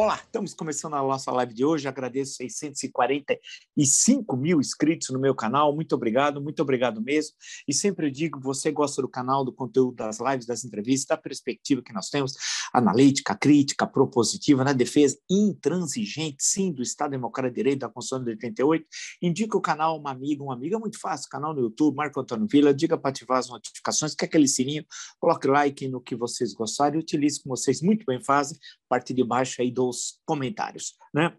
Olá, estamos começando a nossa live de hoje. Agradeço 645 mil inscritos no meu canal. Muito obrigado mesmo. E sempre digo, você gosta do canal, do conteúdo das lives, das entrevistas, da perspectiva que nós temos, analítica, crítica, propositiva, na defesa intransigente, sim, do Estado Democrático de Direito, da Constituição de 88. Indique o canal a uma amiga, é muito fácil, canal no YouTube, Marco Antônio Villa, diga para ativar as notificações, que é aquele sininho, coloque like no que vocês gostarem, utilize como vocês muito bem fazem, parte de baixo aí dos comentários, né?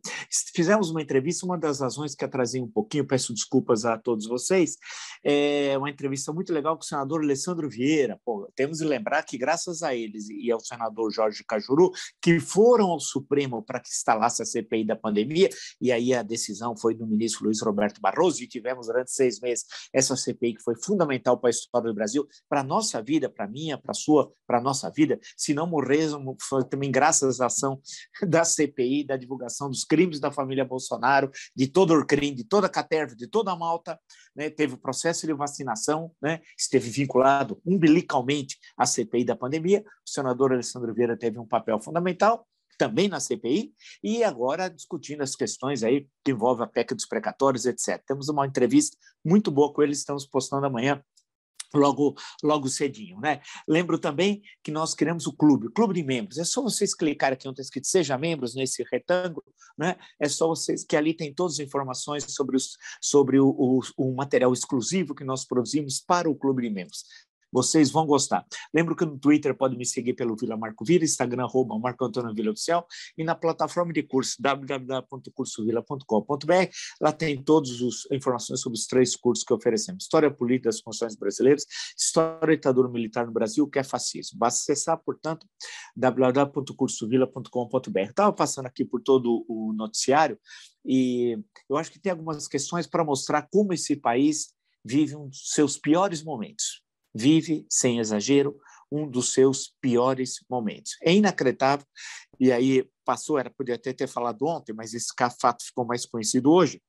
Fizemos uma entrevista, uma das razões que atrasei um pouquinho, peço desculpas a todos vocês, é uma entrevista muito legal com o senador Alessandro Vieira. Pô, temos de lembrar que graças a eles e ao senador Jorge Cajuru, que foram ao Supremo para que instalasse a CPI da pandemia, e aí a decisão foi do ministro Luiz Roberto Barroso, e tivemos durante 6 meses essa CPI que foi fundamental para a história do Brasil, para a nossa vida, para a minha, para a sua, para a nossa vida. Se não morremos, foi também graças à ação da CPI, da divulgação dos crimes da família Bolsonaro, de todo o crime, de toda a caterva, de toda a Malta, né? Teve o processo de vacinação, né? Esteve vinculado umbilicalmente à CPI da pandemia. O senador Alessandro Vieira teve um papel fundamental também na CPI, e agora discutindo as questões aí que envolvem a PEC dos precatórios, etc. Temos uma entrevista muito boa com eles, estamos postando amanhã, logo cedinho, né? Lembro também que nós criamos o clube de membros. É só vocês clicarem aqui onde está escrito Seja Membros, nesse retângulo, né? É só vocês, que ali tem todas as informações sobre o material exclusivo que nós produzimos para o clube de membros. Vocês vão gostar. Lembro que no Twitter pode me seguir pelo Vila Marco Villa, Instagram, Marco Antônio Villa Oficial, e na plataforma de curso, www.cursovilla.com.br. Lá tem todas as informações sobre os 3 cursos que oferecemos. História Política das Constituições Brasileiras, História da Ditadura Militar no Brasil, o que é fascismo. Basta acessar, portanto, www.cursovilla.com.br. Estava passando aqui por todo o noticiário, e eu acho que tem algumas questões para mostrar como esse país vive um dos seus piores momentos. Vive, sem exagero, um dos seus piores momentos. É inacreditável, e aí podia até ter falado ontem, mas esse fato ficou mais conhecido hoje,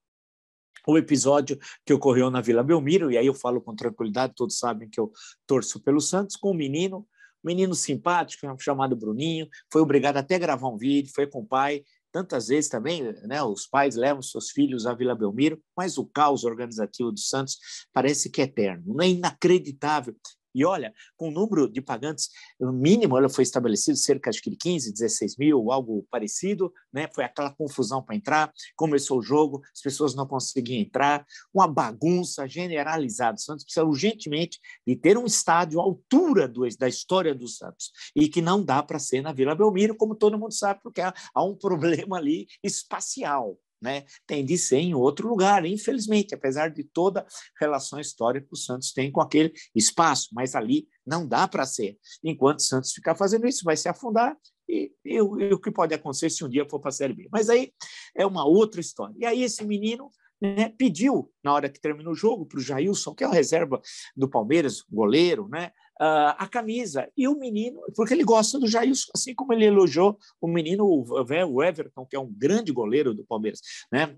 o episódio que ocorreu na Vila Belmiro, e aí eu falo com tranquilidade, todos sabem que eu torço pelo Santos, com um menino simpático, chamado Bruninho, foi obrigado até a gravar um vídeo, foi com o pai, tantas vezes também, né, os pais levam seus filhos à Vila Belmiro, mas o caos organizativo do Santos parece que é eterno, não é inacreditável. E olha, com o número de pagantes, o mínimo foi estabelecido cerca de 15, 16 mil, algo parecido, né? Foi aquela confusão para entrar, começou o jogo, as pessoas não conseguiam entrar, uma bagunça generalizada. O Santos precisa urgentemente de ter um estádio à altura da história do Santos, e que não dá para ser na Vila Belmiro, como todo mundo sabe, porque há um problema ali espacial, né? Tem de ser em outro lugar, infelizmente, apesar de toda a relação histórica que o Santos tem com aquele espaço, mas ali não dá para ser. Enquanto o Santos ficar fazendo isso, vai se afundar, e o que pode acontecer se um dia for para a Série B. Mas aí é uma outra história. E aí esse menino, né, pediu, na hora que terminou o jogo, para o Jailson, que é o reserva do Palmeiras, goleiro, né, a camisa, e o menino, porque ele gosta do Jailson, assim como ele elogiou o menino, o Everton, que é um grande goleiro do Palmeiras, né,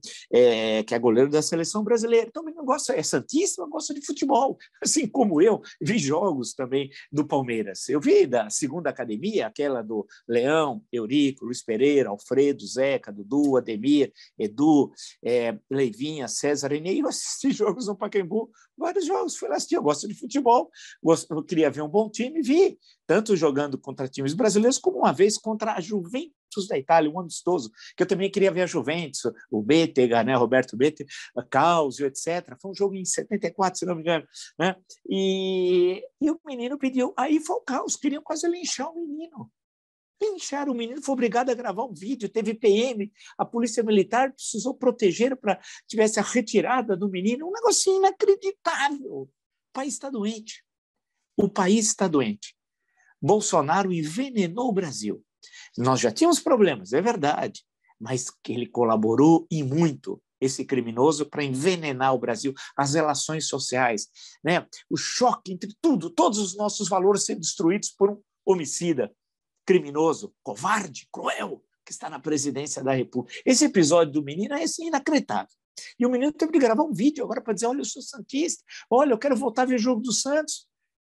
que é goleiro da seleção brasileira. Então, o menino é santista, gosta de futebol, assim como eu vi jogos também do Palmeiras. Eu vi da segunda academia, aquela do Leão, Eurico, Luiz Pereira, Alfredo, Zeca, Dudu, Ademir, Edu, Leivinha, César, e eu assisti jogos no Pacaembu, vários jogos, fui lá assistir, eu gosto de futebol, eu queria ver um bom time, vi, tanto jogando contra times brasileiros, como uma vez contra a Juventus da Itália, um amistoso, que eu também queria ver a Juventus, o Bétega, né, Roberto Bétega, Causio, etc. Foi um jogo em 74, se não me engano, né? E o menino pediu, aí foi o caos, queriam quase linchar o menino. Lincharam o menino, foi obrigado a gravar um vídeo, teve PM, a polícia militar precisou proteger para que tivesse a retirada do menino, um negócio inacreditável. O país está doente. O país está doente. Bolsonaro envenenou o Brasil. Nós já tínhamos problemas, é verdade, mas ele colaborou e muito, esse criminoso, para envenenar o Brasil, as relações sociais, né? O choque entre tudo, todos os nossos valores sendo destruídos por um homicida, criminoso, covarde, cruel, que está na presidência da República. Esse episódio do menino é assim, inacreditável. E o menino teve que gravar um vídeo agora para dizer, olha, eu sou santista, olha, eu quero voltar a ver o jogo do Santos.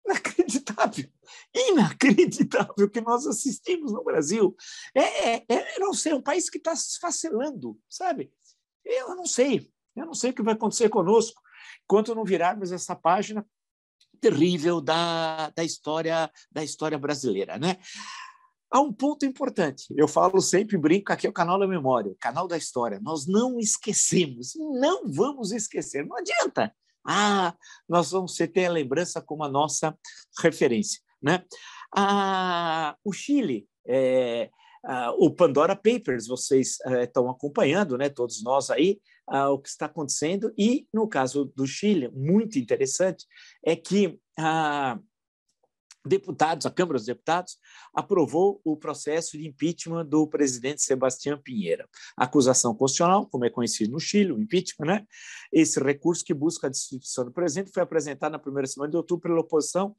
Inacreditável. Inacreditável que nós assistimos no Brasil. Eu não sei, é um país que está se esfacelando, sabe? Eu não sei o que vai acontecer conosco enquanto não virarmos essa página terrível da história brasileira, né? Há um ponto importante, eu falo sempre, brinco, aqui é o canal da memória, o canal da história. Nós não esquecemos, não vamos esquecer, não adianta. Nós vamos ter a lembrança como a nossa referência, né? O Chile, o Pandora Papers, vocês estão acompanhando, né? Todos nós aí, o que está acontecendo. E, no caso do Chile, muito interessante, é que a Câmara dos Deputados aprovou o processo de impeachment do presidente Sebastián Piñera. A acusação constitucional, como é conhecido no Chile, o impeachment, né? Esse recurso que busca a destituição do presidente foi apresentado na primeira semana de outubro pela oposição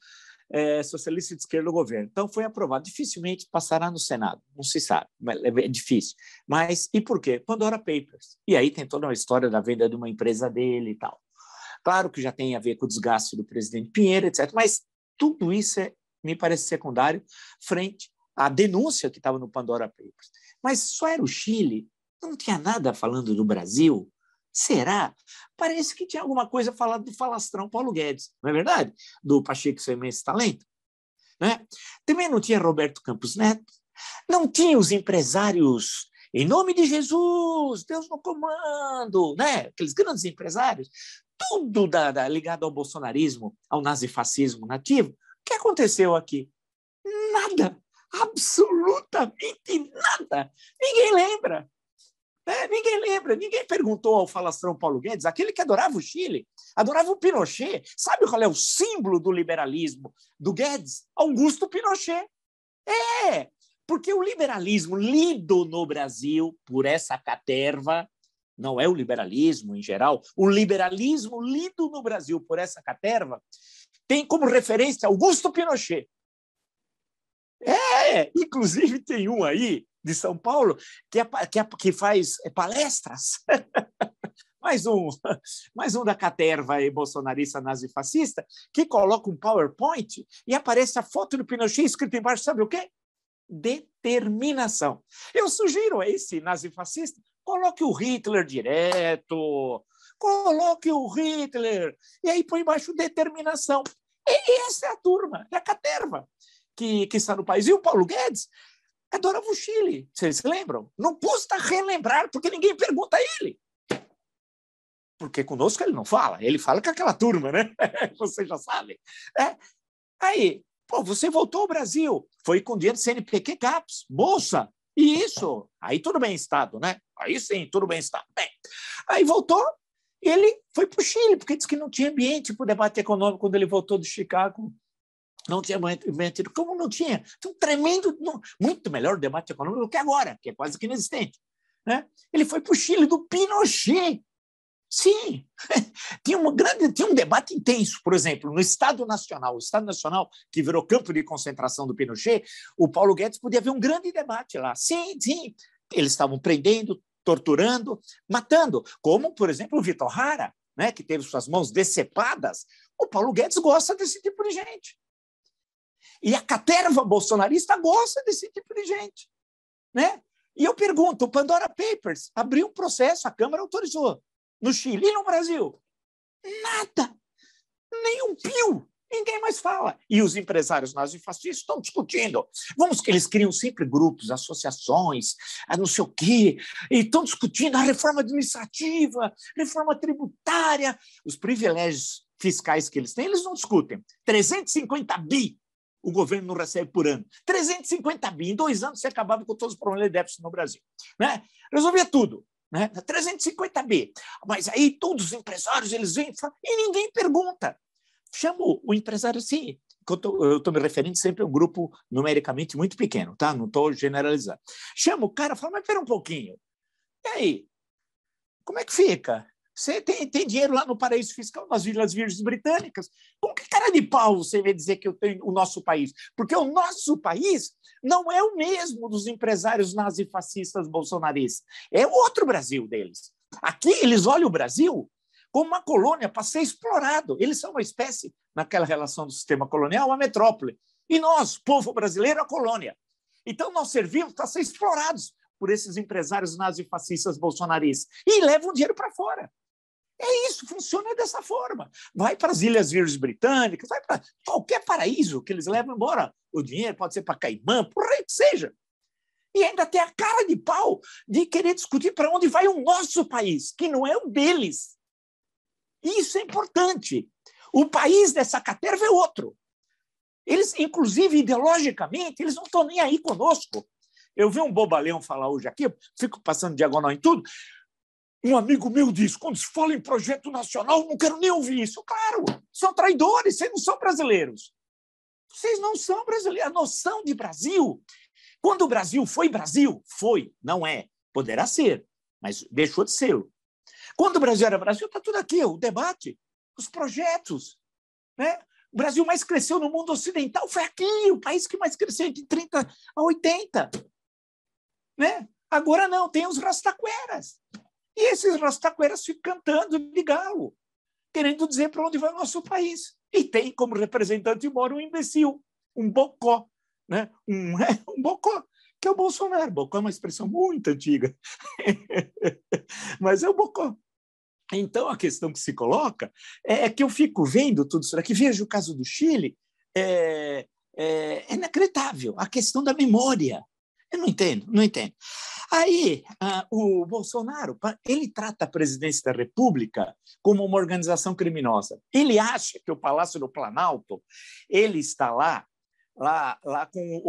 socialista de esquerda do governo. Então, foi aprovado. Dificilmente passará no Senado, não se sabe, é difícil. Mas, e por quê? Pandora Papers. E aí tem toda uma história da venda de uma empresa dele e tal. Claro que já tem a ver com o desgaste do presidente Piñera, etc., mas tudo isso me parece secundário frente à denúncia que estava no Pandora Papers. Mas só era o Chile, não tinha nada falando do Brasil. Será? Parece que tinha alguma coisa falando do falastrão Paulo Guedes, não é verdade? Do Pacheco Seu Imenso Talento. Né? Também não tinha Roberto Campos Neto, não tinha os empresários, em nome de Jesus, Deus no comando, né? Aqueles grandes empresários, tudo ligado ao bolsonarismo, ao nazifascismo nativo. O que aconteceu aqui? Nada, absolutamente nada. Ninguém lembra. Ninguém lembra, ninguém perguntou ao falastrão Paulo Guedes, aquele que adorava o Chile, adorava o Pinochet. Sabe qual é o símbolo do liberalismo do Guedes? Augusto Pinochet. Porque o liberalismo lido no Brasil por essa caterva, não é o liberalismo em geral, o liberalismo lido no Brasil por essa caterva tem como referência Augusto Pinochet. Inclusive tem um aí de São Paulo que faz palestras. mais um da caterva bolsonarista nazifascista que coloca um PowerPoint e aparece a foto do Pinochet escrito embaixo, sabe o quê? Determinação. Eu sugiro a esse nazifascista, coloque o Hitler direto, coloque o Hitler, e aí põe embaixo determinação. E essa é a turma, é a caterva que está no país. E o Paulo Guedes adorava o Chile, vocês se lembram? Não custa relembrar, porque ninguém pergunta a ele. Porque conosco ele não fala, ele fala com aquela turma, né? Vocês já sabem. Aí, você voltou ao Brasil, foi com dinheiro do CNPq CAPES, bolsa, e isso, aí tudo bem Estado, né? Aí sim, tudo bem Estado. Bem, aí voltou, ele foi para o Chile, porque disse que não tinha ambiente para o debate econômico quando ele voltou de Chicago. Não tinha ambiente. Como não tinha? Então, tremendo, muito melhor o debate econômico do que agora, que é quase que inexistente. Né? Ele foi para o Chile do Pinochet. Sim, tinha um debate intenso, por exemplo, no Estado Nacional. O Estado Nacional, que virou campo de concentração do Pinochet, o Paulo Guedes podia haver um grande debate lá. Sim, eles estavam prendendo, torturando, matando, como, por exemplo, o Vitor Jara, né, que teve suas mãos decepadas. O Paulo Guedes gosta desse tipo de gente. E a caterva bolsonarista gosta desse tipo de gente. Né? E eu pergunto, o Pandora Papers abriu um processo, a Câmara autorizou. No Chile e no Brasil? Nada. Nem um pio. Ninguém mais fala. E os empresários nazifascistas estão discutindo. Eles criam sempre grupos, associações, não sei o quê, e estão discutindo a reforma administrativa, reforma tributária, os privilégios fiscais que eles têm, eles não discutem. 350 bi o governo não recebe por ano. 350 bi. Em 2 anos você acabava com todos os problemas de déficit no Brasil. Né? Resolvia tudo. Né? 350 bi. Mas aí todos os empresários eles vêm e ninguém pergunta. Chamo o empresário assim, eu estou me referindo sempre a um grupo numericamente muito pequeno, tá? Não estou generalizando. Chamo o cara e falo, mas espera um pouquinho. E aí? Como é que fica? Você tem dinheiro lá no paraíso fiscal, nas Ilhas Virgens Britânicas? Com que cara de pau você vai dizer que eu tenho o nosso país? Porque o nosso país não é o mesmo dos empresários nazifascistas bolsonaristas. É outro Brasil deles. Aqui eles olham o Brasil como uma colônia para ser explorado. Eles são uma espécie, naquela relação do sistema colonial, uma metrópole. E nós, povo brasileiro, a colônia. Então, nós servimos para ser explorados por esses empresários nazifascistas bolsonaristas e levam dinheiro para fora. É isso, funciona dessa forma. Vai para as Ilhas Virgens Britânicas, vai para qualquer paraíso que eles levam embora o dinheiro, pode ser para Caimã, por aí que seja. E ainda tem a cara de pau de querer discutir para onde vai o nosso país, que não é o deles. Isso é importante. O país dessa caterva é outro. Eles, inclusive, ideologicamente, eles não estão nem aí conosco. Eu vi um bobalhão falar hoje aqui, fico passando diagonal em tudo. Um amigo meu diz, quando se fala em projeto nacional, não quero nem ouvir isso. Claro, são traidores, vocês não são brasileiros. Vocês não são brasileiros. A noção de Brasil, quando o Brasil, foi, não é, poderá ser, mas deixou de ser. Quando o Brasil era Brasil, está tudo aqui, o debate, os projetos, né? O Brasil mais cresceu no mundo ocidental foi aqui, o país que mais cresceu de 30 a 80. Né? Agora não, tem os rastaqueras. E esses rastaqueras ficam cantando de galo, querendo dizer para onde vai o nosso país. E tem como representante mora um imbecil, um bocó, né? Um bocó, que é o Bolsonaro. Bocó é uma expressão muito antiga, mas é o bocó. Então, a questão que se coloca é que eu fico vendo tudo isso aqui, vejo o caso do Chile, é inacreditável, a questão da memória. Eu não entendo. Aí, o Bolsonaro, ele trata a presidência da República como uma organização criminosa. Ele acha que o Palácio do Planalto, ele está lá com...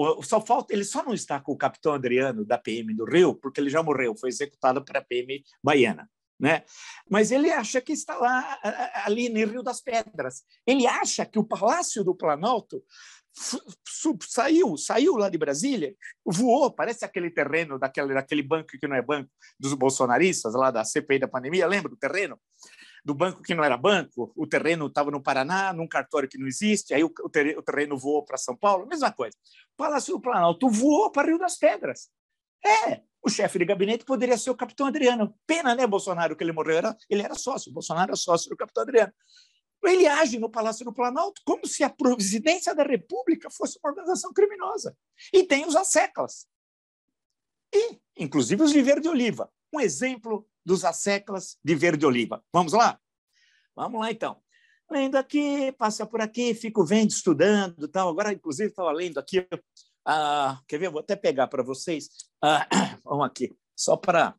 ele só não está com o capitão Adriano, da PM do Rio, porque ele já morreu, foi executado pela PM baiana. Né? Mas ele acha que está lá, ali no Rio das Pedras. Ele acha que o Palácio do Planalto saiu lá de Brasília, voou, parece aquele terreno daquele banco que não é banco, dos bolsonaristas, lá da CPI da pandemia, lembra do terreno? Do banco que não era banco, o terreno estava no Paraná, num cartório que não existe, aí o terreno voou para São Paulo, mesma coisa. O Palácio do Planalto voou para Rio das Pedras. O chefe de gabinete poderia ser o capitão Adriano. Pena, né, Bolsonaro, que ele morreu, ele era sócio, Bolsonaro era sócio do capitão Adriano. Ele age no Palácio do Planalto como se a presidência da República fosse uma organização criminosa. E tem os asseclas. E, inclusive, os de verde oliva. Um exemplo dos asseclas de verde oliva. Vamos lá? Vamos lá, então. Lendo aqui, passa por aqui, fico vendo, estudando, tal. Agora, inclusive, estava lendo aqui... quer ver? Vou até pegar para vocês. Vamos aqui, só para...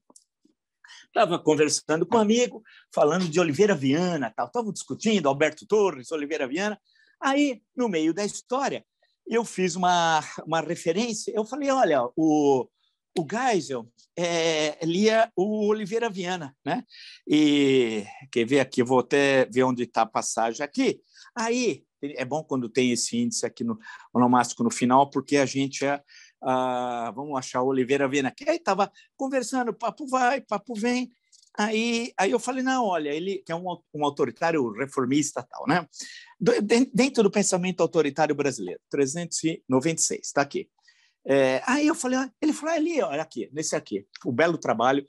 Estava conversando com um amigo, falando de Oliveira Viana, tal. Estavam discutindo Alberto Torres, Oliveira Viana. Aí, no meio da história, eu fiz uma referência. Eu falei, olha, o Geisel lia o Oliveira Viana, né? E quer ver aqui? Vou até ver onde está a passagem aqui. Aí, é bom quando tem esse índice aqui no onomástico no final, porque a gente vamos achar o Oliveira Viana aqui. Aí estava conversando, papo vai, papo vem. Aí eu falei, não, olha, ele que é um autoritário reformista tal, né? Dentro do pensamento autoritário brasileiro, 396, está aqui. Aí eu falei, ele falou, ali, olha aqui, nesse aqui, o belo trabalho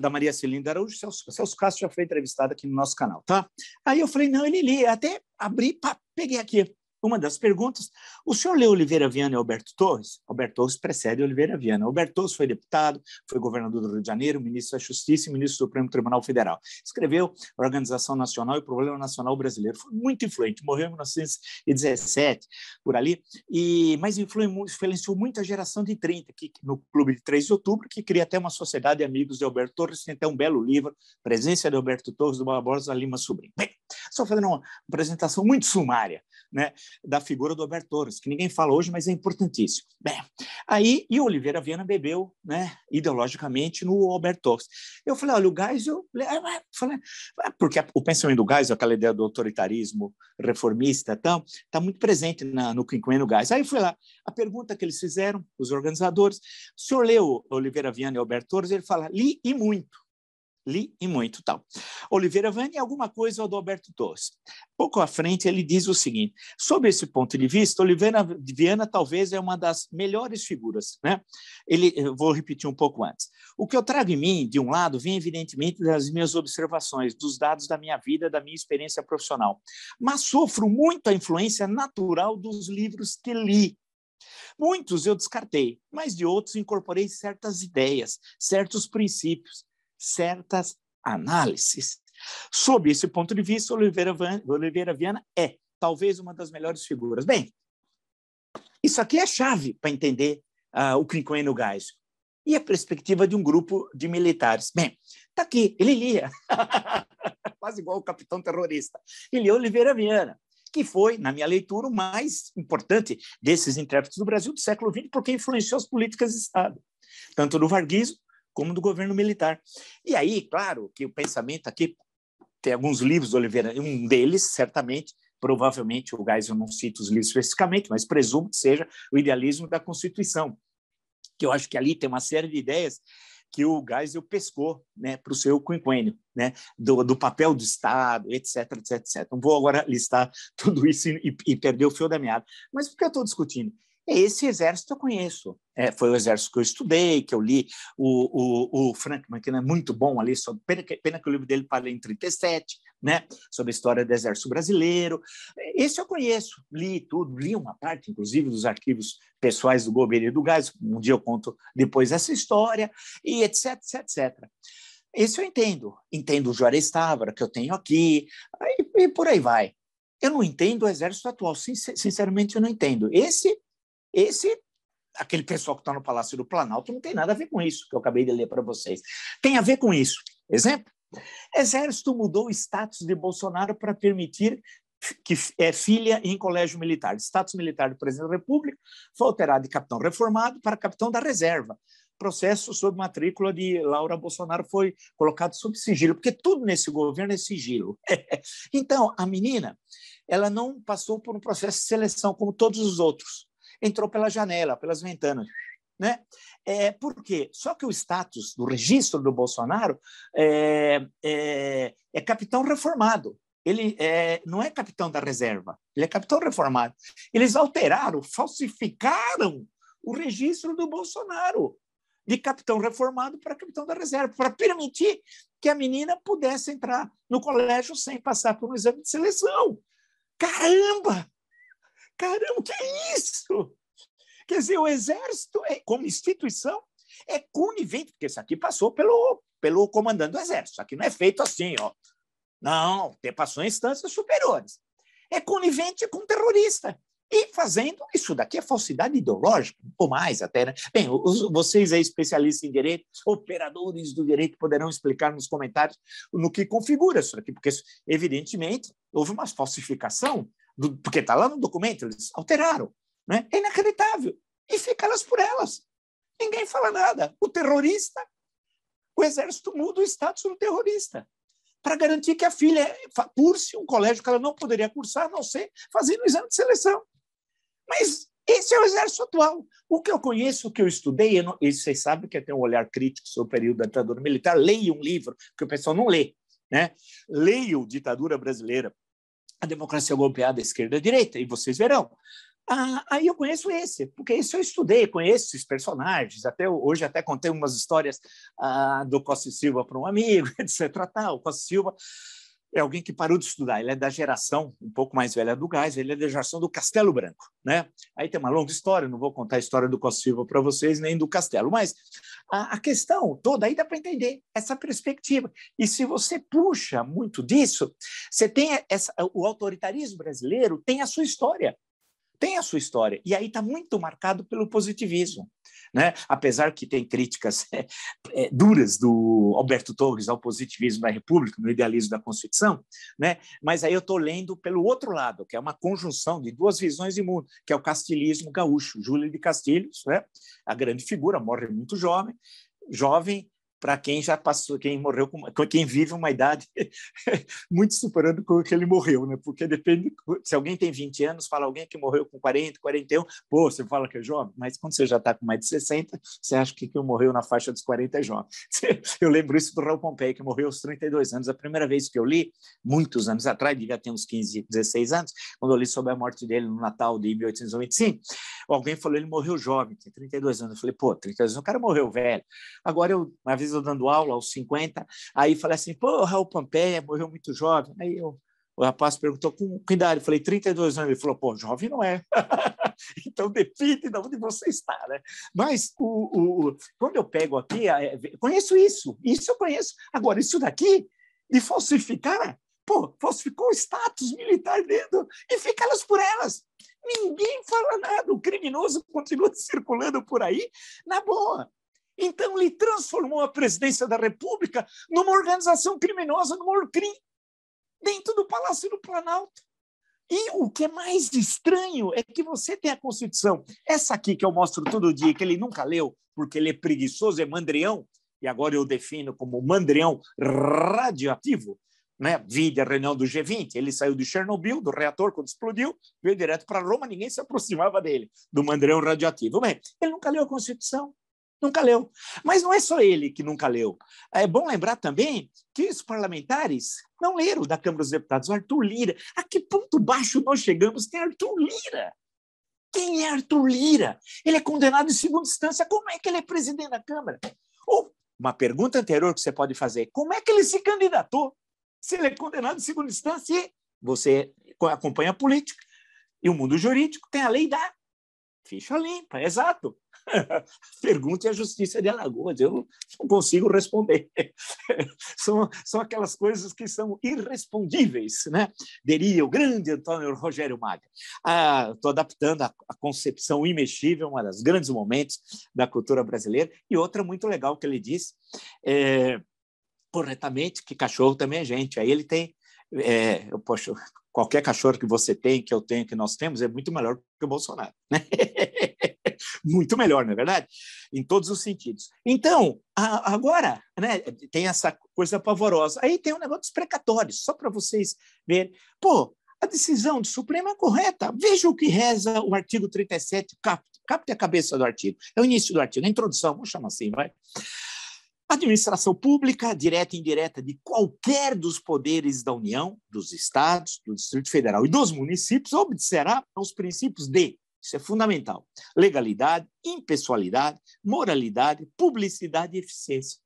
da Maria Celinda Araújo, Celso Castro já foi entrevistado aqui no nosso canal, tá? Aí eu falei, não, ele lia, até abri, peguei aqui uma das perguntas. O senhor leu Oliveira Viana e Alberto Torres? Alberto Torres precede Oliveira Viana. Alberto Torres foi deputado, foi governador do Rio de Janeiro, ministro da Justiça e ministro do Supremo Tribunal Federal. Escreveu a Organização Nacional e o Problema Nacional Brasileiro. Foi muito influente, morreu em 1917, por ali, mas influenciou muita geração de 30, no Clube de 3 de Outubro, que cria até uma sociedade de amigos de Alberto Torres, tem até um belo livro, Presença de Alberto Torres, do Barbosa Lima Sobrinho. Bem, só fazendo uma apresentação muito sumária, né, da figura do Alberto Torres, que ninguém fala hoje, mas é importantíssimo. Bem, aí, e o Oliveira Viana bebeu, né, ideologicamente no Alberto Torres. Eu falei, olha, o Geisel... porque o pensamento do Geisel, aquela ideia do autoritarismo reformista, está muito presente no quinquênio Geisel. Aí fui lá, a pergunta que eles fizeram, os organizadores, o senhor leu Oliveira Viana e Alberto Torres? Ele fala, li e muito. li e muito tal. Oliveira Viana e alguma coisa do Alberto Torres. Pouco à frente ele diz o seguinte: sob esse ponto de vista, Oliveira Viana talvez é uma das melhores figuras, né? Eu vou repetir um pouco antes. O que eu trago em mim, de um lado, vem evidentemente das minhas observações, dos dados da minha vida, da minha experiência profissional, mas sofro muito a influência natural dos livros que li. Muitos eu descartei, mas de outros incorporei certas ideias, certos princípios, certas análises. Sob esse ponto de vista, Oliveira Viana é talvez uma das melhores figuras. Bem, isso aqui é chave para entender o quinquênio Geisel e a perspectiva de um grupo de militares. Bem, está aqui, ele lia, quase igual o capitão terrorista. Ele lia Oliveira Viana, que foi, na minha leitura, o mais importante desses intérpretes do Brasil do século XX, porque influenciou as políticas de Estado, tanto do varguismo como do governo militar. E aí, claro, que o pensamento aqui, tem alguns livros do Oliveira, um deles, certamente, provavelmente, o Geisel não cita os livros especificamente, mas presumo que seja o Idealismo da Constituição, que eu acho que ali tem uma série de ideias que o Geisel pescou, né, para o seu quinquênio, né, do papel do Estado, etc, etc, etc. Não vou agora listar tudo isso e perder o fio da meada. Mas por que eu estou discutindo? Esse exército eu conheço. Foi o exército que eu estudei, que eu li. O Frank McKenna é muito bom ali, pena que o livro dele para em 1937, né, sobre a história do exército brasileiro. Esse eu conheço, li tudo, li uma parte, inclusive, dos arquivos pessoais do Goberto e do Geisel. Um dia eu conto depois essa história, e etc, etc, etc. Esse eu entendo. Entendo o Juarez Távora, que eu tenho aqui, e por aí vai. Eu não entendo o exército atual, sinceramente eu não entendo. Aquele pessoal que está no Palácio do Planalto não tem nada a ver com isso, que eu acabei de ler para vocês. Tem a ver com isso. Exemplo, Exército mudou o status de Bolsonaro para permitir que filha em colégio militar. Status militar do presidente da República foi alterado de capitão reformado para capitão da reserva. Processo sob matrícula de Laura Bolsonaro foi colocado sob sigilo, porque tudo nesse governo é sigilo. Então, a menina, ela não passou por um processo de seleção como todos os outros. Entrou pela janela, pelas ventanas, né? Por quê? Só que o status do registro do Bolsonaro é capitão reformado. Ele não é capitão da reserva, ele é capitão reformado. Eles alteraram, falsificaram o registro do Bolsonaro de capitão reformado para capitão da reserva, para permitir que a menina pudesse entrar no colégio sem passar por um exame de seleção. Caramba! Caramba, que é isso? Quer dizer, o Exército, como instituição, é conivente, porque isso aqui passou pelo comandante do Exército. Isso aqui não é feito assim, ó. Não, passou em instâncias superiores. É conivente com terrorista. E fazendo isso daqui é falsidade ideológica, ou mais até, né? Bem, vocês aí, especialistas em direito, operadores do direito, poderão explicar nos comentários no que configura isso daqui, porque, evidentemente, houve uma falsificação, porque está lá no documento, eles alteraram. Né? É inacreditável. E fica elas por elas. Ninguém fala nada. O terrorista, o Exército muda o status do terrorista para garantir que a filha curse um colégio que ela não poderia cursar, a não ser fazendo o exame de seleção. Mas esse é o Exército atual. O que eu conheço, o que eu estudei, e vocês sabem que eu tenho um olhar crítico sobre o período da ditadura militar, leia um livro que o pessoal não lê. Né? Leia Ditadura Brasileira, a democracia golpeada à esquerda e à direita, e vocês verão. Aí eu conheço esse, porque esse eu estudei, conheço esses personagens, hoje até contei umas histórias do Costa e Silva para um amigo, etc. O Costa e Silva é alguém que parou de estudar, ele é da geração um pouco mais velha do Geisel, ele é da geração do Castelo Branco. Né? Aí tem uma longa história, não vou contar a história do Costa e Silva para vocês, nem do Castelo, mas a questão toda aí dá para entender essa perspectiva. E se você puxa muito disso, você tem o autoritarismo brasileiro tem a sua história. Tem a sua história, e aí está muito marcado pelo positivismo. Né? Apesar que tem críticas duras do Alberto Torres ao positivismo da República, no idealismo da Constituição, né? Mas aí eu estou lendo pelo outro lado, que é uma conjunção de duas visões de mundo, que é o castilismo gaúcho. Júlio de Castilhos, né? A grande figura, morre muito jovem, para quem já passou, quem morreu, quem vive uma idade muito superando com que ele morreu, né? Porque depende, se alguém tem 20 anos, fala alguém que morreu com 40, 41, pô, você fala que é jovem, mas quando você já está com mais de 60, você acha que quem morreu na faixa dos 40 é jovem. Eu lembro isso do Raul Pompei, que morreu aos 32 anos. A primeira vez que eu li, muitos anos atrás, devia ter uns 15, 16 anos, quando eu li sobre a morte dele no Natal de 1825, alguém falou, ele morreu jovem, tem 32 anos. Eu falei, pô, 32 anos, o cara morreu velho. Agora, uma vez eu dando aula, aos 50, aí falei assim, pô, Raul Pompeia morreu muito jovem. Aí o rapaz perguntou, com que idade? Eu falei, 32 anos. Ele falou, pô, jovem não é. Então, depende de onde você está, né? Mas, quando eu pego aqui, conheço isso eu conheço. Agora, isso daqui, de falsificar, pô, falsificou o status militar dentro e fica elas por elas. Ninguém fala nada, o criminoso continua circulando por aí, na boa. Então, ele transformou a presidência da República numa organização criminosa, numa Orcrim, dentro do Palácio do Planalto. E o que é mais estranho é que você tem a Constituição, essa aqui que eu mostro todo dia, que ele nunca leu, porque ele é preguiçoso, é mandrião, e agora eu defino como mandrião radioativo, né? Vide a reunião do G20, ele saiu de Chernobyl, do reator, quando explodiu, veio direto para Roma, ninguém se aproximava dele, do mandrião radioativo. Bem, ele nunca leu a Constituição. Nunca leu. Mas não é só ele que nunca leu. É bom lembrar também que os parlamentares não leram da Câmara dos Deputados. O Arthur Lira. A que ponto baixo nós chegamos? Tem Arthur Lira. Quem é Arthur Lira? Ele é condenado em segunda instância. Como é que ele é presidente da Câmara? Ou uma pergunta anterior que você pode fazer. Como é que ele se candidatou? Se ele é condenado em segunda instância e você acompanha a política e o mundo jurídico tem a lei da ficha limpa, exato. Pergunte à Justiça de Alagoas, eu não consigo responder. São aquelas coisas que são irrespondíveis, né? Diria o grande Antônio Rogério Maga. Estou adaptando a concepção imexível, um dos grandes momentos da cultura brasileira, e outra muito legal que ele diz, corretamente, que cachorro também é gente. Aí ele tem, poxa, qualquer cachorro que você tem, que eu tenho, que nós temos, é muito melhor que o Bolsonaro, né? Muito melhor, não é verdade? Em todos os sentidos. Então, agora, né, tem essa coisa pavorosa. Aí tem um negócio dos precatórios, só para vocês verem. Pô, a decisão do Supremo é correta. Veja o que reza o artigo 37, capte a cabeça do artigo. É o início do artigo, a introdução, vamos chamar assim, vai. A administração pública, direta e indireta, de qualquer dos poderes da União, dos estados, do Distrito Federal e dos municípios, obedecerá aos princípios de, isso é fundamental, legalidade, impessoalidade, moralidade, publicidade e eficiência.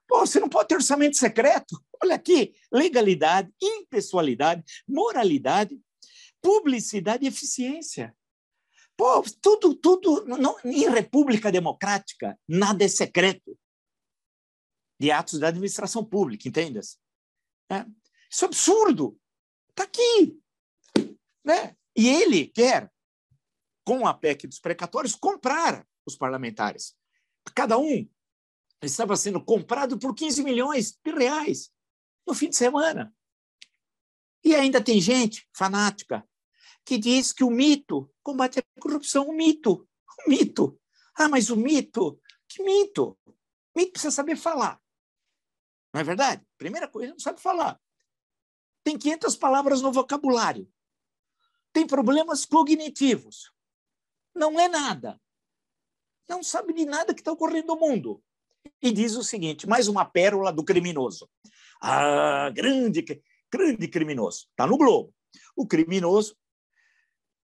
Pô, você não pode ter orçamento secreto? Olha aqui, legalidade, impessoalidade, moralidade, publicidade e eficiência. Pô, tudo não, em república democrática, nada é secreto de atos da administração pública, entende? Isso é absurdo. Está aqui. Né? E ele quer, com a PEC dos precatórios, comprar os parlamentares. Cada um estava sendo comprado por 15 milhões de reais no fim de semana. E ainda tem gente fanática que diz que o mito combate a corrupção. O mito. Mas o mito? Que mito? Mito precisa saber falar. Não é verdade? Primeira coisa, não sabe falar. Tem 500 palavras no vocabulário. Tem problemas cognitivos. Não é nada. Não sabe de nada que está ocorrendo no mundo. E diz o seguinte, mais uma pérola do criminoso. Grande criminoso. Está no Globo. O criminoso,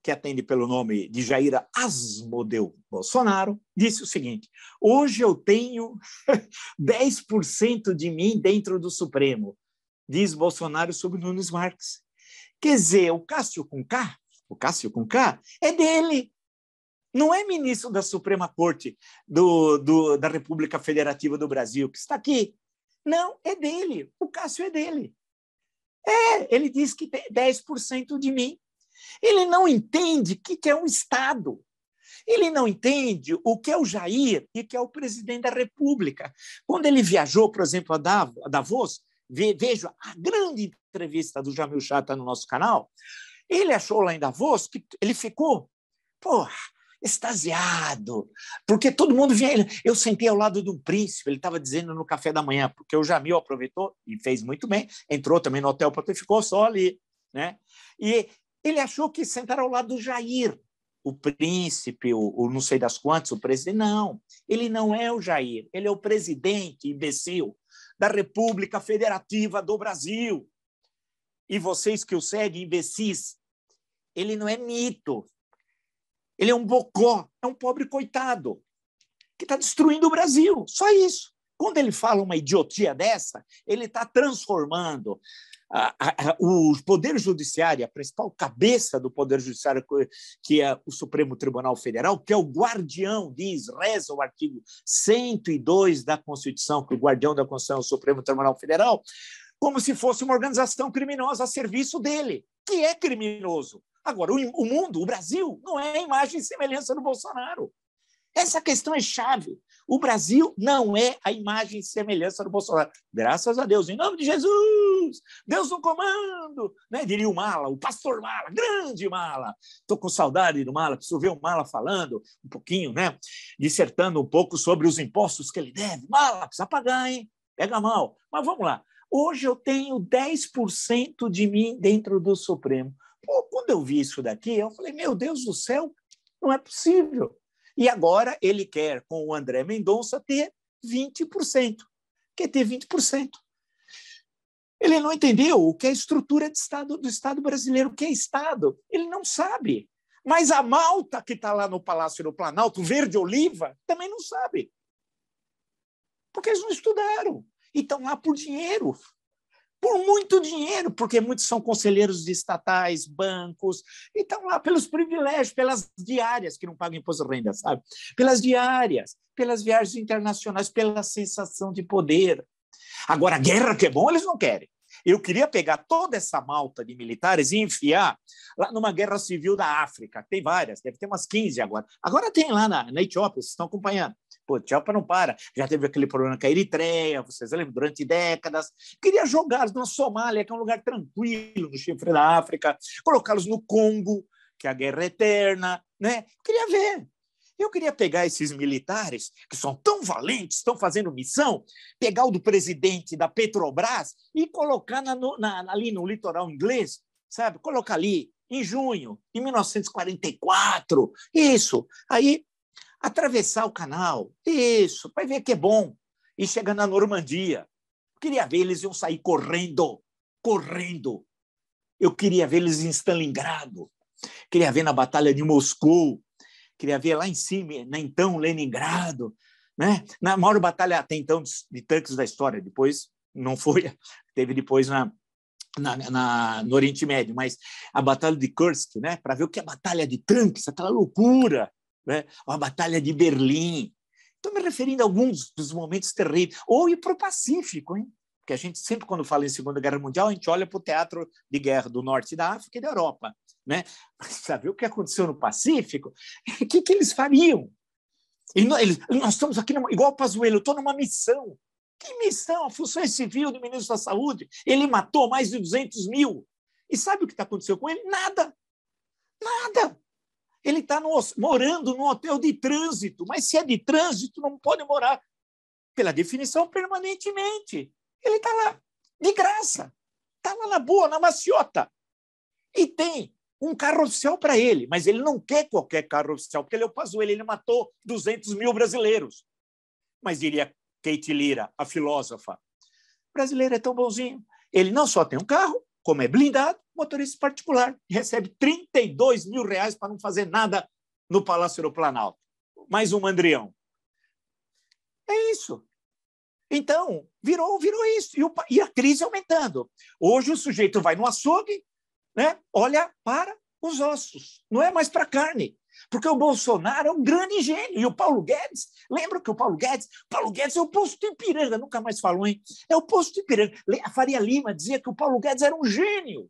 que atende pelo nome de Jair Asmodeu Bolsonaro, disse o seguinte, hoje eu tenho 10% de mim dentro do Supremo, diz Bolsonaro sobre Nunes Marques. Quer dizer, o Cássio com K é dele, não é ministro da Suprema Corte da República Federativa do Brasil, que está aqui. Não, é dele, o Cássio é dele. Ele diz que tem 10% de mim. Ele não entende o que é um Estado. Ele não entende o que é o Jair e o que é o presidente da República. Quando ele viajou, por exemplo, a Davos, veja a grande entrevista do Jamil Chá, está no nosso canal, ele achou lá em Davos que ele ficou, extasiado, porque todo mundo vinha. Eu sentei ao lado de um príncipe, ele estava dizendo no café da manhã, porque o Jamil aproveitou e fez muito bem, entrou também no hotel porque ficou só ali, né? E ele achou que sentar ao lado do Jair, o príncipe, o não sei das quantas, o presidente. Não, ele não é o Jair, ele é o presidente, imbecil, da República Federativa do Brasil. E vocês que o seguem, imbecis, ele não é mito. Ele é um bocó, é um pobre coitado que está destruindo o Brasil. Só isso. Quando ele fala uma idiotia dessa, ele está transformando o Poder Judiciário, a principal cabeça do Poder Judiciário, que é o Supremo Tribunal Federal, que é o guardião, reza o artigo 102 da Constituição, que o guardião da Constituição é o Supremo Tribunal Federal, como se fosse uma organização criminosa a serviço dele, que é criminoso. Agora, o mundo, o Brasil, não é a imagem e semelhança do Bolsonaro. Essa questão é chave. O Brasil não é a imagem e semelhança do Bolsonaro. Graças a Deus, em nome de Jesus, Deus no comando, né? Diria o Mala, o pastor Mala, grande Mala. Estou com saudade do Mala, preciso ver o Mala falando um pouquinho, né? Dissertando um pouco sobre os impostos que ele deve. Mala, precisa pagar, hein? Pega mal. Mas vamos lá. Hoje eu tenho 10% de mim dentro do Supremo. Pô, quando eu vi isso daqui, eu falei, meu Deus do céu, não é possível. E agora ele quer, com o André Mendonça, ter 20%. Quer ter 20%. Ele não entendeu o que é a estrutura de Estado, do Estado brasileiro, o que é Estado. Ele não sabe. Mas a malta que está lá no Palácio do Planalto, verde oliva, também não sabe. Porque eles não estudaram. E estão lá por dinheiro. Por muito dinheiro, porque muitos são conselheiros de estatais, bancos, e estão lá pelos privilégios, pelas diárias, que não pagam imposto de renda, sabe? Pelas diárias, pelas viagens internacionais, pela sensação de poder. Agora, a guerra que é bom, eles não querem. Eu queria pegar toda essa malta de militares e enfiar lá numa guerra civil da África. Tem várias, deve ter umas 15 agora. Agora tem lá na Etiópia, vocês estão acompanhando. Pô, a Etiópia não para. Já teve aquele problema com a Eritreia, vocês lembram, durante décadas. Queria jogá-los na Somália, que é um lugar tranquilo, no chifre da África, colocá-los no Congo, que é a guerra eterna, né? Queria ver. Eu queria pegar esses militares, que são tão valentes, estão fazendo missão, pegar o do presidente da Petrobras e colocar ali no litoral inglês, sabe? Colocar ali, em junho de 1944, isso. Aí, atravessar o canal, isso, vai ver que é bom. E chegar na Normandia. Queria ver, eles iam sair correndo. Eu queria ver eles em Stalingrado. Queria ver na Batalha de Moscou. Queria ver lá em cima, na então Leningrado, né? Na maior batalha até então de tanques da história. Depois não foi, teve depois no Oriente Médio, mas a Batalha de Kursk, né? Para ver o que é a Batalha de tanques, aquela loucura, né? A Batalha de Berlim. Estou me referindo a alguns dos momentos terríveis. Ou ir para o Pacífico, hein? Porque a gente sempre, quando fala em Segunda Guerra Mundial, a gente olha para o teatro de guerra do norte da África e da Europa, né? Mas saber o que aconteceu no Pacífico, o que eles fariam? Nós estamos aqui, igual o Pazuello, eu estou numa missão. Que missão? A função civil do ministro da Saúde. Ele matou mais de 200 mil. E sabe o que aconteceu com ele? Nada. Ele está morando num hotel de trânsito, mas se é de trânsito, não pode morar, pela definição, permanentemente. Ele está lá, de graça. Está lá na boa, na maciota. E tem um carro oficial para ele, mas ele não quer qualquer carro oficial, porque ele é o Pazuello, ele matou 200 mil brasileiros. Mas diria Kate Lira, a filósofa, o brasileiro é tão bonzinho. Ele não só tem um carro, como é blindado, motorista particular, e recebe 32 mil reais para não fazer nada no Palácio do Planalto. Mais um mandrião. É isso. Então, virou isso. E a crise aumentando. Hoje o sujeito vai no açougue, né? Olha para os ossos, não é mais para a carne. Porque o Bolsonaro é um grande gênio. E o Paulo Guedes, lembra que o Paulo Guedes é o posto de Ipiranga, nunca mais falou, hein? É o posto de Ipiranga. A Faria Lima dizia que o Paulo Guedes era um gênio.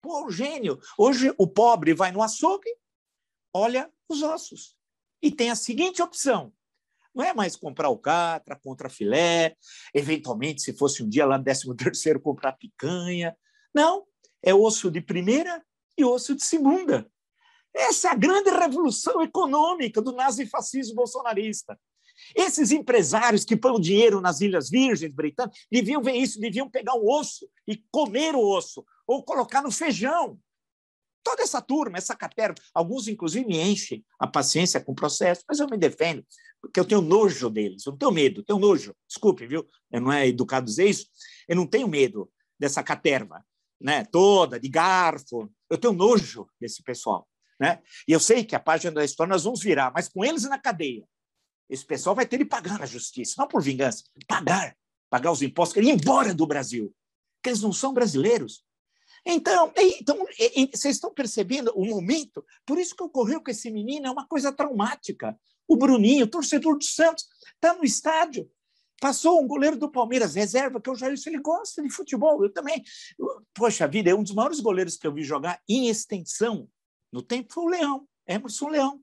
Pô, um gênio. Hoje o pobre vai no açougue, olha os ossos. E tem a seguinte opção: não é mais comprar alcatra, contra filé, eventualmente, se fosse um dia lá no 13º, comprar picanha. Não, é osso de primeira e osso de segunda. Essa é a grande revolução econômica do nazifascismo bolsonarista. Esses empresários que põem dinheiro nas Ilhas Virgens Britânicas deviam ver isso, deviam pegar o osso e comer o osso, ou colocar no feijão. Toda essa turma, essa caterva, alguns inclusive me enchem a paciência com o processo, mas eu me defendo, porque eu tenho nojo deles, eu não tenho medo, tenho nojo. Desculpe, viu? Não é educado dizer isso, eu não tenho medo dessa caterva, né? Toda, de garfo, eu tenho nojo desse pessoal. Né? E eu sei que a página da história nós vamos virar, mas com eles na cadeia. Esse pessoal vai ter de pagar na justiça, não por vingança, pagar os impostos, ir embora do Brasil, porque eles não são brasileiros. Então, vocês estão percebendo o momento? Por isso que ocorreu com esse menino, é uma coisa traumática. O Bruninho, torcedor do Santos, está no estádio, passou um goleiro do Palmeiras, reserva, que é o Jailson, ele gosta de futebol, eu também. Poxa vida, é um dos maiores goleiros que eu vi jogar em extensão no tempo foi o Leão, Emerson Leão.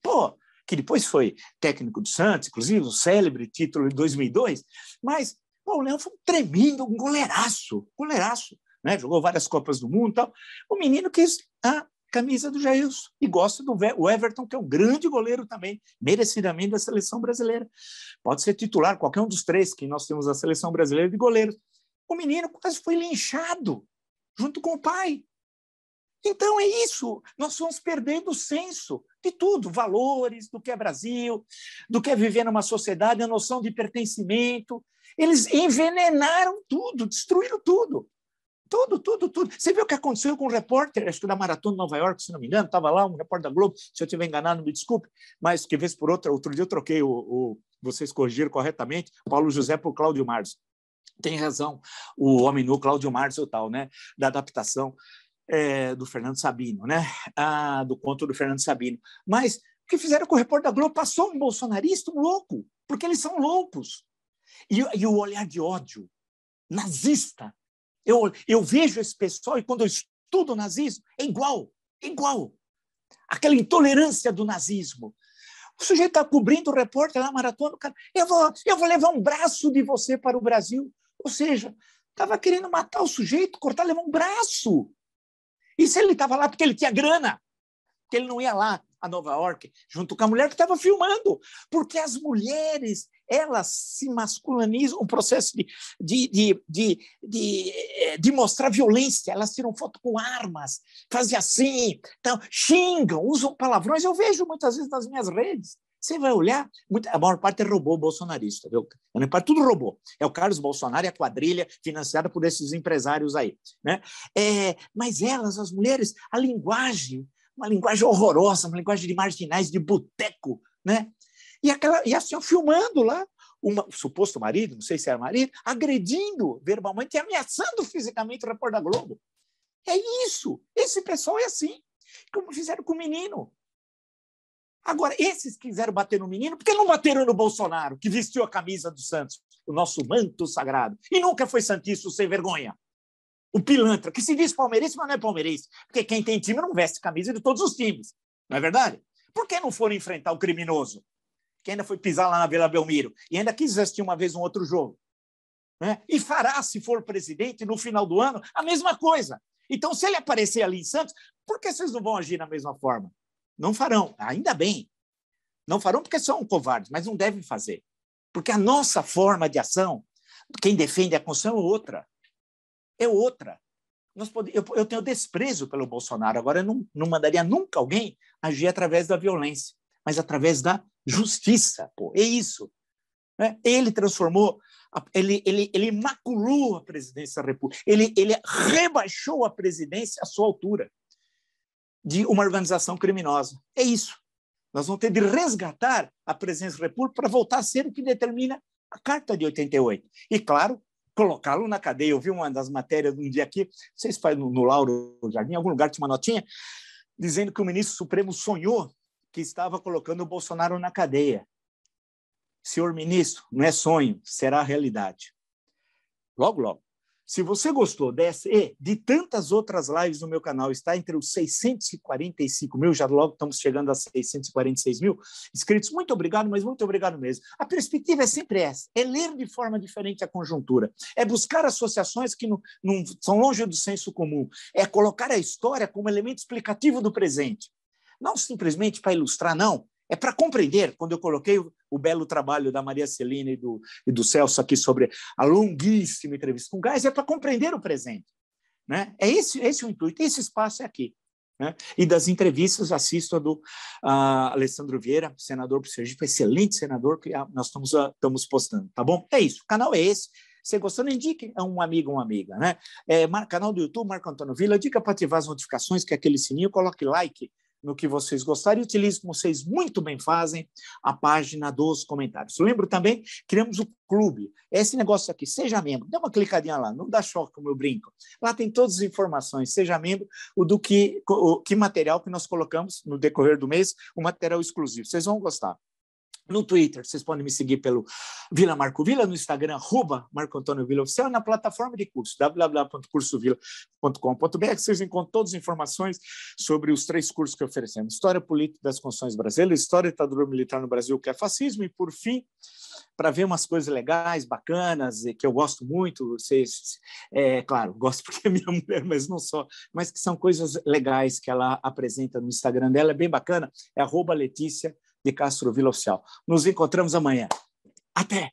Pô, que depois foi técnico do Santos, inclusive um célebre título em 2002, mas pô, o Leão foi um tremendo, um goleiraço, né? Jogou várias Copas do Mundo e tal. O menino quis a camisa do Jailson e gosta do Everton, que é um grande goleiro também, merecidamente da seleção brasileira. Pode ser titular, qualquer um dos três que nós temos na seleção brasileira de goleiros. O menino quase foi linchado, junto com o pai. Então, é isso. Nós vamos perdendo o senso de tudo, valores, do que é Brasil, do que é viver numa sociedade, a noção de pertencimento. Eles envenenaram tudo, destruíram tudo. Tudo. Você viu o que aconteceu com um repórter, acho que da Maratona de Nova York, se não me engano, estava lá, um repórter da Globo, se eu estiver enganado, me desculpe, mas que vez por outra, outro dia eu troquei, vocês corrigiram corretamente, Paulo José por Cláudio Marzo. Tem razão, o homem nu, Cláudio Marzo e tal, né, da adaptação do Fernando Sabino, né, do conto do Fernando Sabino. Mas o que fizeram com o repórter da Globo? Passou um bolsonarista, um louco, porque eles são loucos. E o olhar de ódio nazista. Eu vejo esse pessoal e quando eu estudo o nazismo, é igual. Aquela intolerância do nazismo. O sujeito está cobrindo o repórter na maratona, cara, eu vou levar um braço de você para o Brasil. Ou seja, estava querendo matar o sujeito, cortar, levar um braço. E se ele estava lá porque ele tinha grana? Porque ele não ia lá a Nova York junto com a mulher que estava filmando. Porque as mulheres, elas se masculinizam, um processo de mostrar violência. Elas tiram foto com armas, fazem assim, então, xingam, usam palavrões. Eu vejo muitas vezes nas minhas redes. Você vai olhar, a maior parte é robô bolsonarista, viu? A maior parte tudo robô. É o Carlos Bolsonaro e a quadrilha financiada por esses empresários aí, né? Mas elas, as mulheres, a linguagem, uma linguagem horrorosa, uma linguagem de marginais, de boteco, né? E assim, filmando lá, o suposto marido, não sei se era marido, agredindo verbalmente e ameaçando fisicamente o repórter da Globo. É isso. Esse pessoal é assim, como fizeram com o menino. Agora, esses quiseram bater no menino, por que não bateram no Bolsonaro, que vestiu a camisa do Santos, o nosso manto sagrado, e nunca foi santista sem vergonha? O pilantra, que se diz palmeirense, mas não é palmeirense, porque quem tem time não veste camisa de todos os times, não é verdade? Por que não foram enfrentar o criminoso, que ainda foi pisar lá na Vila Belmiro, e ainda quis assistir uma vez um outro jogo? Né? E fará, se for presidente, no final do ano, a mesma coisa. Então, se ele aparecer ali em Santos, por que vocês não vão agir da mesma forma? Não farão, ainda bem. Não farão porque são covardes, mas não devem fazer. Porque a nossa forma de ação, quem defende a Constituição é outra. Eu tenho desprezo pelo Bolsonaro, agora eu não mandaria nunca alguém agir através da violência, mas através da justiça. Pô, é isso. Né? Ele transformou, ele maculou a presidência da República, ele rebaixou a presidência à sua altura de uma organização criminosa. É isso. Nós vamos ter de resgatar a presidência da República para voltar a ser o que determina a Carta de 88. E, claro, colocá-lo na cadeia. Eu vi uma das matérias um dia aqui, não sei se foi no Lauro Jardim, em algum lugar tinha uma notinha, dizendo que o ministro Supremo sonhou que estava colocando o Bolsonaro na cadeia. Senhor ministro, não é sonho, será realidade. Logo, logo. Se você gostou dessa e de tantas outras lives no meu canal, está entre os 645 mil, já logo estamos chegando a 646 mil inscritos. Muito obrigado, mas muito obrigado mesmo. A perspectiva é sempre essa, é ler de forma diferente a conjuntura, é buscar associações que não são longe do senso comum, é colocar a história como elemento explicativo do presente. não simplesmente para ilustrar, não. É para compreender. Quando eu coloquei o belo trabalho da Maria Celina e do Celso aqui sobre a longuíssima entrevista com o Geis, é para compreender o presente. Né? É esse o intuito. Esse espaço é aqui. Né? E das entrevistas, assisto a do Alessandro Vieira, senador por Sergipe, excelente senador, que nós estamos postando. Tá bom? É isso. O canal é esse. Se gostou, não indique a um amigo ou uma amiga. Né? Canal do YouTube, Marco Antônio Villa. Dica para ativar as notificações, que é aquele sininho. Coloque like no que vocês gostarem, e utilize, como vocês muito bem fazem, a página dos comentários. Lembro também, criamos o clube. Esse negócio aqui, seja membro, dá uma clicadinha lá, não dá choque, como eu brinco. Lá tem todas as informações, seja membro, que material que nós colocamos no decorrer do mês, o material exclusivo. Vocês vão gostar. No Twitter, vocês podem me seguir pelo Vila Marco Villa, no Instagram, @Marco Antônio Villa Oficial, e na plataforma de curso, www.cursovilla.com.br, vocês encontram todas as informações sobre os 3 cursos que oferecemos: História Política das Constituições Brasileiras, História da Ditadura Militar no Brasil, que é fascismo, e, por fim, para ver umas coisas legais, bacanas, que eu gosto muito, claro, gosto porque é minha mulher, mas não só, mas que são coisas legais que ela apresenta no Instagram dela, é bem bacana, é @Letícia de Castro Villa Oficial. Nos encontramos amanhã. Até!